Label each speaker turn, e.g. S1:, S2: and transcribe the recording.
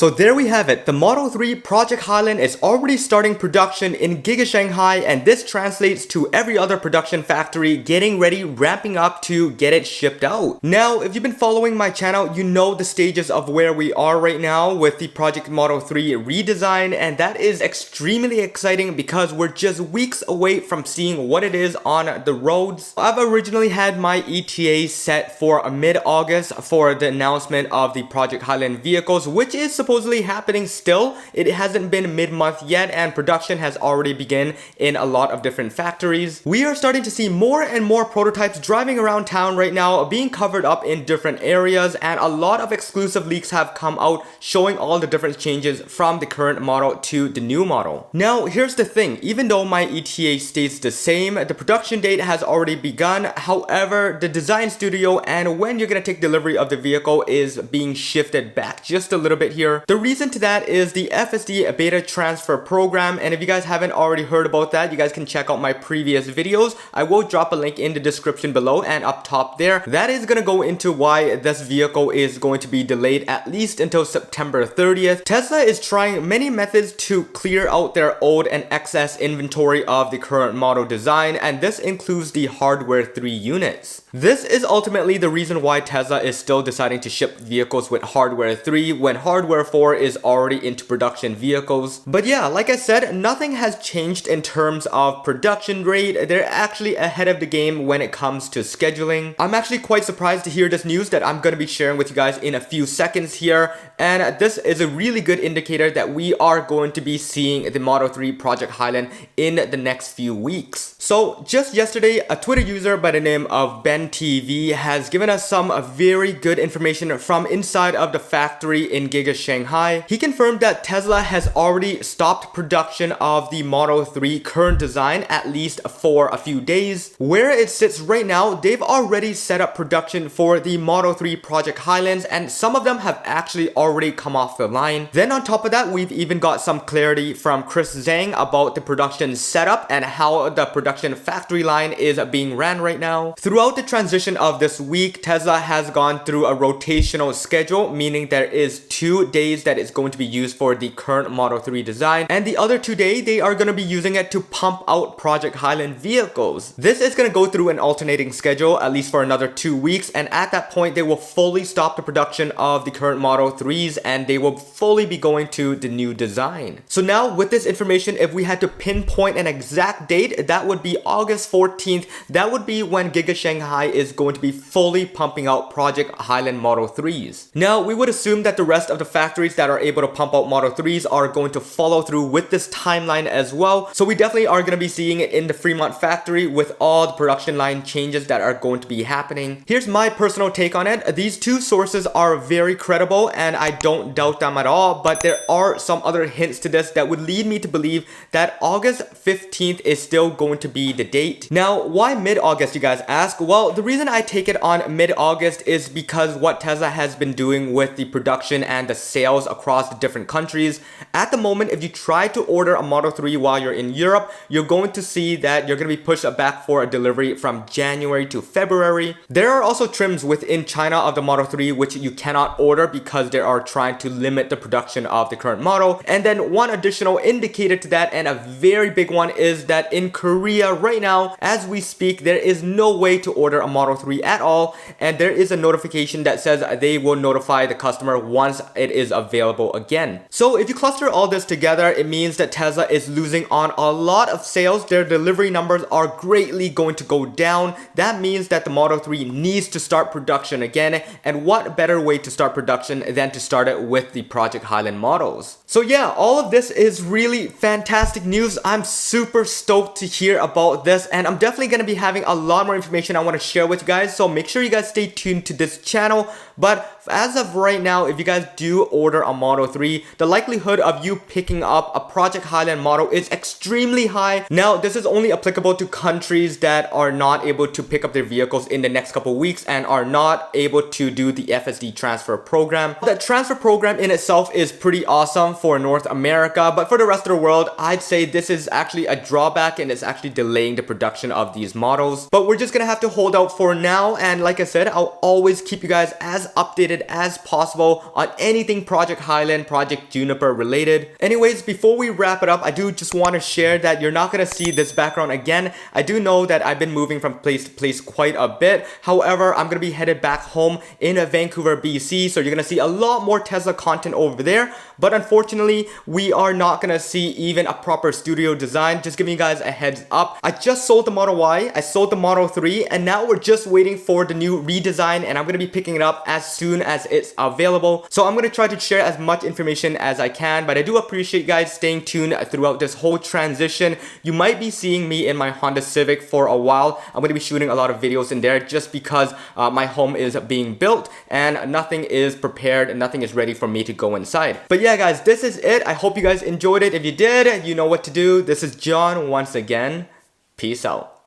S1: So there we have it, the Model 3 Project Highland is already starting production in Giga Shanghai, and this translates to every other production factory getting ready, ramping up to get it shipped out. Now, if you've been following my channel, you know the stages of where we are right now with the Project Model 3 redesign, and that is extremely exciting because we're just weeks away from seeing what it is on the roads. I've originally had my ETA set for mid-August for the announcement of the Project Highland vehicles, which is supposedly happening still. It hasn't been mid-month yet, and production has already begun in a lot of different factories. We are starting to see more and more prototypes driving around town right now, being covered up in different areas, and a lot of exclusive leaks have come out showing all the different changes from the current model to the new model. Now, here's the thing, even though my ETA stays the same, the production date has already begun. However, the design studio and when you're gonna take delivery of the vehicle is being shifted back just a little bit here. The reason to that is the FSD beta transfer program, and if you guys haven't already heard about that, you guys can check out my previous videos. I will drop a link in the description below and up top there. That is gonna go into why this vehicle is going to be delayed at least until September 30th. Tesla is trying many methods to clear out their old and excess inventory of the current model design, and this includes the hardware 3 units. This is ultimately the reason why Tesla is still deciding to ship vehicles with hardware 3 when hardware 4 is already into production vehicles. But yeah, like I said, nothing has changed in terms of production rate. They're actually ahead of the game when it comes to scheduling. I'm actually quite surprised to hear this news that I'm going to be sharing with you guys in a few seconds here, and this is a really good indicator that we are going to be seeing the Model 3 Project Highland in the next few weeks. So just yesterday, a Twitter user by the name of Ben TV has given us some very good information from inside of the factory in Giga Shanghai. He confirmed that Tesla has already stopped production of the Model 3 current design at least for a few days. Where it sits right now, they've already set up production for the Model 3 Project Highlands, and some of them have actually already come off the line. Then on top of that, we've even got some clarity from Chris Zhang about the production setup and how the production factory line is being ran right now. Throughout the transition of this week, Tesla has gone through a rotational schedule, meaning there is 2 days that is going to be used for the current Model 3 design, and the other 2 days they are going to be using it to pump out Project Highland vehicles. This is going to go through an alternating schedule at least for another 2 weeks, and at that point they will fully stop the production of the current Model 3s and they will fully be going to the new design. So now with this information, if we had to pinpoint an exact date, that would be August 14th. That would be when Giga Shanghai is going to be fully pumping out Project Highland Model 3s. Now, we would assume that the rest of the factories that are able to pump out Model 3s are going to follow through with this timeline as well. So we definitely are going to be seeing it in the Fremont factory with all the production line changes that are going to be happening. Here's my personal take on it. These two sources are very credible and I don't doubt them at all, but there are some other hints to this that would lead me to believe that August 15th is still going to be the date. Now, why mid-August, you guys ask? Well, the reason I take it on mid-August is because what Tesla has been doing with the production and the sales across the different countries. At the moment, if you try to order a Model 3 while you're in Europe, you're going to see that you're going to be pushed back for a delivery from January to February. There are also trims within China of the Model 3 which you cannot order because they are trying to limit the production of the current model. And then one additional indicator to that, and a very big one, is that in Korea right now, as we speak, there is no way to order a Model 3 at all, and there is a notification that says they will notify the customer once it is available again. So if you cluster all this together, it means that Tesla is losing on a lot of sales. Their delivery numbers are greatly going to go down. That means that the Model 3 needs to start production again, and what better way to start production than to start it with the Project Highland models. So yeah, all of this is really fantastic news. I'm super stoked to hear about this, and I'm definitely going to be having a lot more information I want to share with you guys, so make sure you guys stay tuned to this channel. But as of right now, if you guys do order a Model 3, the likelihood of you picking up a Project Highland model is extremely high. Now, this is only applicable to countries that are not able to pick up their vehicles in the next couple weeks and are not able to do the FSD transfer program. The transfer program in itself is pretty awesome for North America, but for the rest of the world, I'd say this is actually a drawback and it's actually delaying the production of these models. But we're just gonna have to hold sold out for now, and like I said, I'll always keep you guys as updated as possible on anything Project Highland, Project Juniper related. Anyways, before we wrap it up, I do just want to share that you're not going to see this background again. I do know that I've been moving from place to place quite a bit. However, I'm going to be headed back home in Vancouver, BC, so you're going to see a lot more Tesla content over there. But unfortunately, we are not going to see even a proper studio design. Just giving you guys a heads up. I just sold the Model Y, I sold the Model 3, and now we're just waiting for the new redesign, and I'm going to be picking it up as soon as it's available. So I'm going to try to share as much information as I can, but I do appreciate you guys staying tuned throughout this whole transition. You might be seeing me in my Honda Civic for a while. I'm going to be shooting a lot of videos in there just because my home is being built and nothing is prepared and nothing is ready for me to go inside. But yeah guys, this is it. I hope you guys enjoyed it. If you did, you know what to do. This is John once again. Peace out.